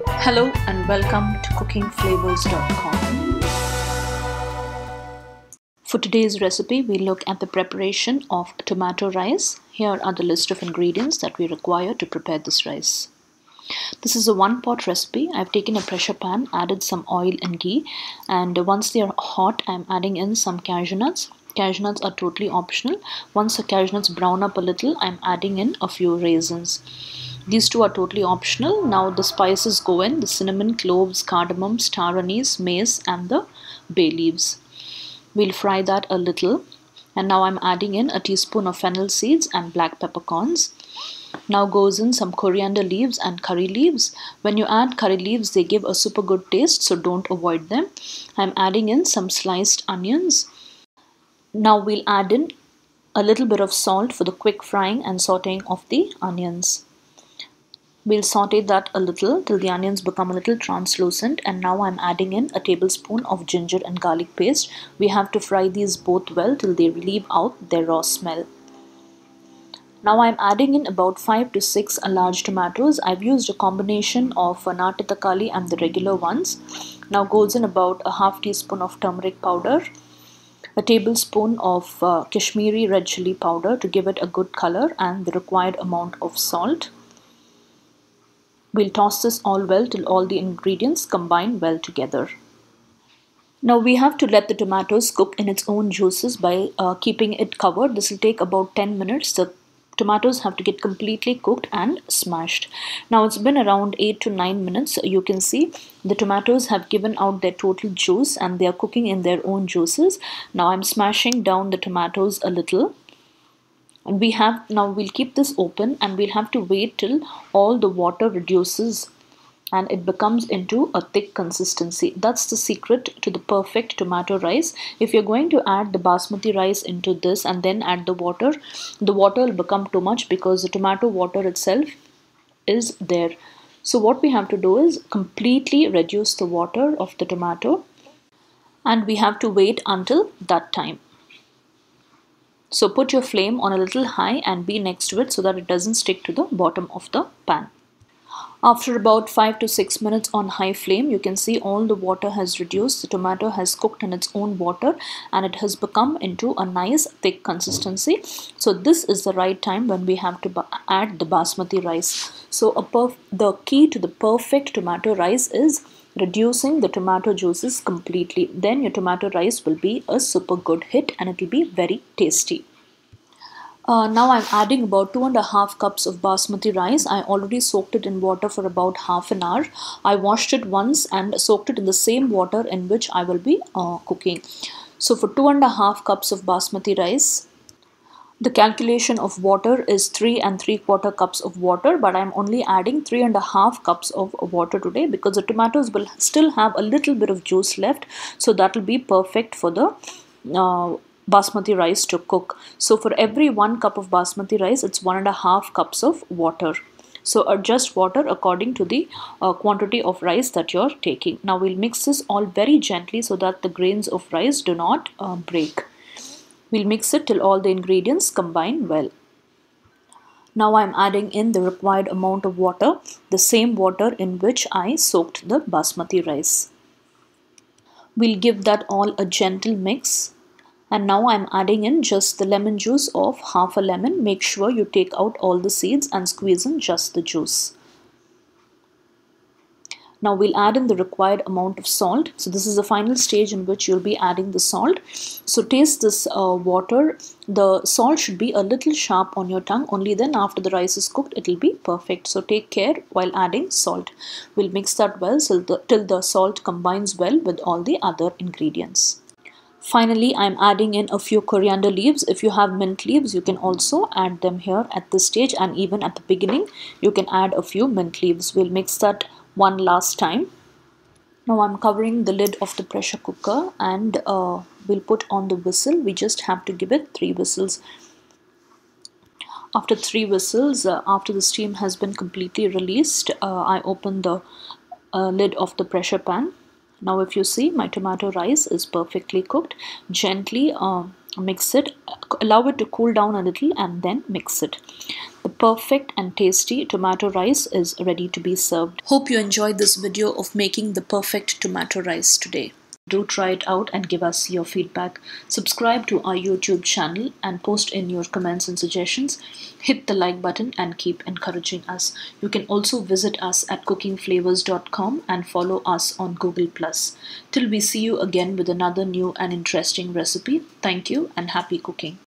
Hello and welcome to cookingflavors.com. For today's recipe, we look at the preparation of tomato rice. Here are the list of ingredients that we require to prepare this rice. This is a one-pot recipe. I've taken a pressure pan, added some oil and ghee, and once they are hot, I'm adding in some cashew nuts. Cashew nuts are totally optional. Once the cashew nuts brown up a little, I'm adding in a few raisins. These two are totally optional. Now the spices go in: the cinnamon, cloves, cardamom, star anise, mace, and the bay leaves. We'll fry that a little. And now I'm adding in a teaspoon of fennel seeds and black peppercorns. Now goes in some coriander leaves and curry leaves. When you add curry leaves, they give a super good taste, so don't avoid them. I'm adding in some sliced onions. Now we'll add in a little bit of salt for the quick frying and sauteing of the onions. We'll saute that a little till the onions become a little translucent, and now I'm adding in a tablespoon of ginger and garlic paste. We have to fry these both well till they leave out their raw smell. Now I'm adding in about 5 to 6 large tomatoes. I've used a combination of Nati Thakkali and the regular ones. Now goes in about a half teaspoon of turmeric powder, a tablespoon of Kashmiri red chili powder to give it a good color, and the required amount of salt. We'll toss this all well till all the ingredients combine well together. Now we have to let the tomatoes cook in its own juices by keeping it covered. This will take about 10 minutes. The tomatoes have to get completely cooked and smashed. Now it's been around 8 to 9 minutes. You can see the tomatoes have given out their total juice and they are cooking in their own juices. Now I'm smashing down the tomatoes a little. And we'll keep this open and we'll have to wait till all the water reduces and it becomes into a thick consistency. That's the secret to the perfect tomato rice. If you're going to add the basmati rice into this and then add the water will become too much because the tomato water itself is there. So what we have to do is completely reduce the water of the tomato, and we have to wait until that time. So put your flame on a little high and be next to it so that it doesn't stick to the bottom of the pan. After about 5 to 6 minutes on high flame, you can see all the water has reduced. The tomato has cooked in its own water and it has become into a nice thick consistency. So this is the right time when we have to add the basmati rice. So the key to the perfect tomato rice is reducing the tomato juices completely. Then your tomato rice will be a super good hit and it will be very tasty. Now I'm adding about 2.5 cups of basmati rice. I already soaked it in water for about half an hour. I washed it once and soaked it in the same water in which I will be cooking. So for 2.5 cups of basmati rice, the calculation of water is 3 3/4 cups of water, but I'm only adding 3.5 cups of water today because the tomatoes will still have a little bit of juice left, so that will be perfect for the basmati rice to cook. So for every 1 cup of basmati rice, it's 1.5 cups of water. So adjust water according to the quantity of rice that you're taking. Now we'll mix this all very gently so that the grains of rice do not break. We'll mix it till all the ingredients combine well. Now I'm adding in the required amount of water, the same water in which I soaked the basmati rice. We'll give that all a gentle mix. And now I'm adding in just the lemon juice of half a lemon. Make sure you take out all the seeds and squeeze in just the juice. Now we'll add in the required amount of salt. So this is the final stage in which you'll be adding the salt. So taste this water. The salt should be a little sharp on your tongue. Only then after the rice is cooked, it will be perfect. So take care while adding salt. We'll mix that well till the salt combines well with all the other ingredients. Finally, I'm adding in a few coriander leaves. If you have mint leaves, you can also add them here at this stage, and even at the beginning, you can add a few mint leaves. We'll mix that one last time. Now I'm covering the lid of the pressure cooker and we'll put on the whistle. We just have to give it 3 whistles. After 3 whistles, after the steam has been completely released, I open the lid of the pressure pan. Now if you see, my tomato rice is perfectly cooked. Gently mix it, allow it to cool down a little and then mix it. The perfect and tasty tomato rice is ready to be served. Hope you enjoyed this video of making the perfect tomato rice today. Do try it out and give us your feedback. Subscribe to our YouTube channel and post in your comments and suggestions. Hit the like button and keep encouraging us. You can also visit us at cookingflavors.com and follow us on Google+. Till we see you again with another new and interesting recipe. Thank you and happy cooking.